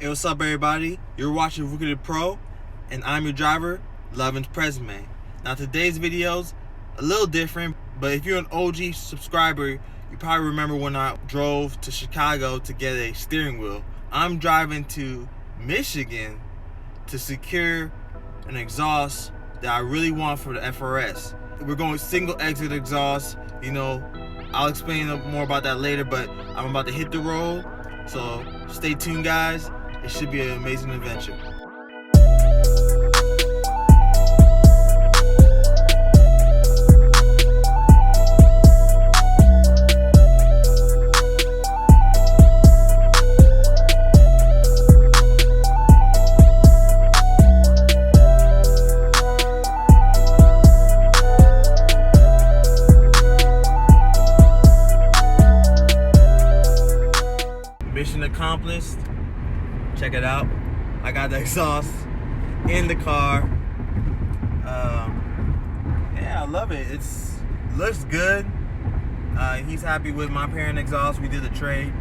Hey, what's up, everybody? You're watching Rookie to Pro, and I'm your driver, Lovens Presme. Now, today's video's a little different, but if you're an OG subscriber, you probably remember when I drove to Chicago to get a steering wheel. I'm driving to Michigan to secure an exhaust that I really want for the FRS. We're going single exit exhaust. You know, I'll explain more about that later, but I'm about to hit the road. So stay tuned, guys. It should be an amazing adventure. Mission accomplished. Check it out. I got the exhaust in the car. Yeah, I love it. Looks good. He's happy with my parent exhaust. We did a trade.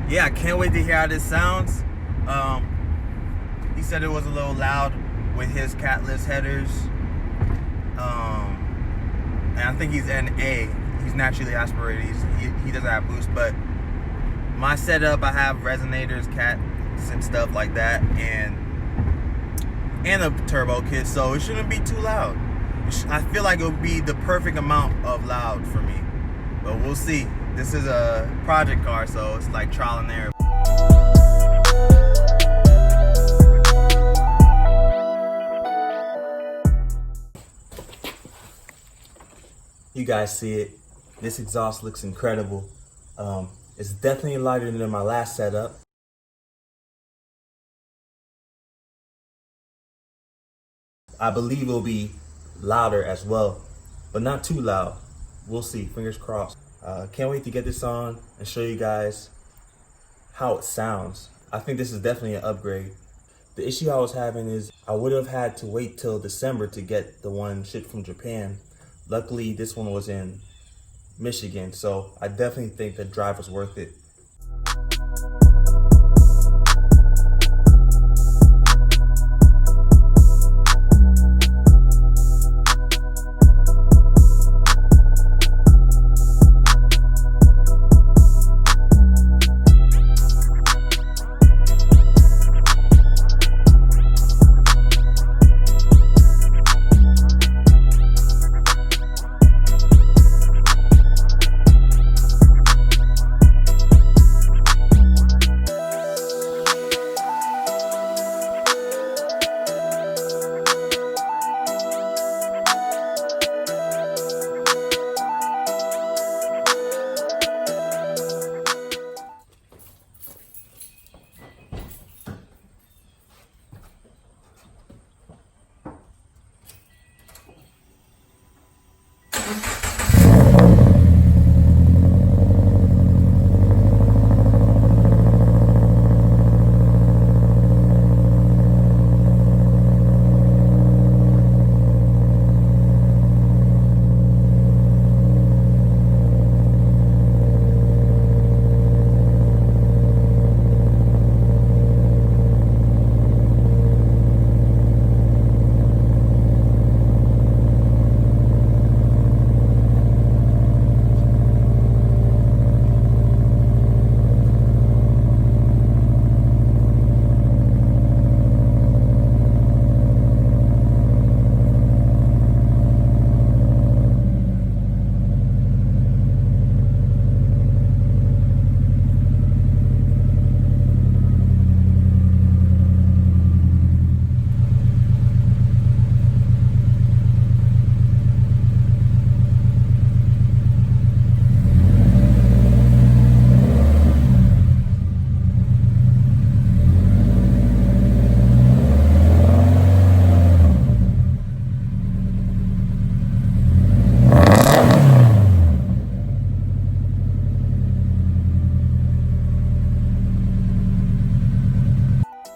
Yeah, I can't wait to hear how this sounds. He said it was a little loud with his catless headers. And I think he's an A. He's naturally aspirated. He doesn't have boost, but my setup, I have resonators, cats and stuff like that, and a turbo kit, so it shouldn't be too loud. I feel like it would be the perfect amount of loud for me, but we'll see. This is a project car, so it's like trial and error. You guys see it. This exhaust looks incredible. It's definitely lighter than my last setup. I believe it'll be louder as well, but not too loud. We'll see, fingers crossed. Can't wait to get this on and show you guys how it sounds. I think this is definitely an upgrade. The issue I was having is I would have had to wait till December to get the one shipped from Japan. Luckily, this one was in Michigan, so I definitely think the drive was worth it.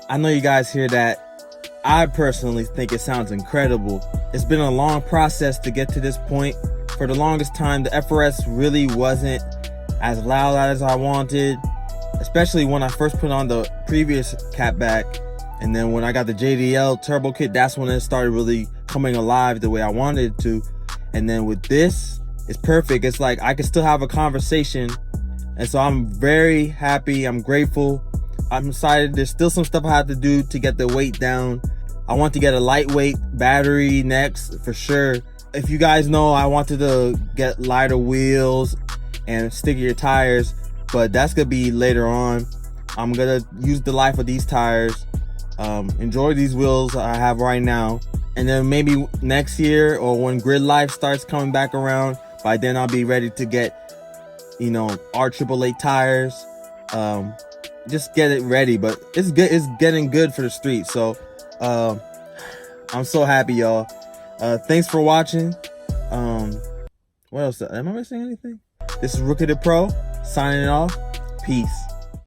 I know you guys hear that. I personally think it sounds incredible. It's been a long process to get to this point. For the longest time, the FRS really wasn't as loud as I wanted. especially when I first put on the previous Catback, and then when I got the JDL turbo kit, that's when it started really coming alive the way I wanted it to. And then with this, it's perfect. It's like I can still have a conversation, and so I'm very happy. I'm grateful. I'm excited. There's still some stuff I have to do to get the weight down. I want to get a lightweight battery next for sure. If you guys know, I wanted to get lighter wheels and stickier tires, but that's gonna be later on. I'm gonna use the life of these tires, enjoy these wheels I have right now, and then maybe next year or when grid life starts coming back around, by then I'll be ready to get, you know, R888 tires. Just get it ready, but it's good. It's getting good for the street. So I'm so happy, y'all. Thanks for watching. What else? Am I missing anything? This is Rookie the Pro signing off. Peace.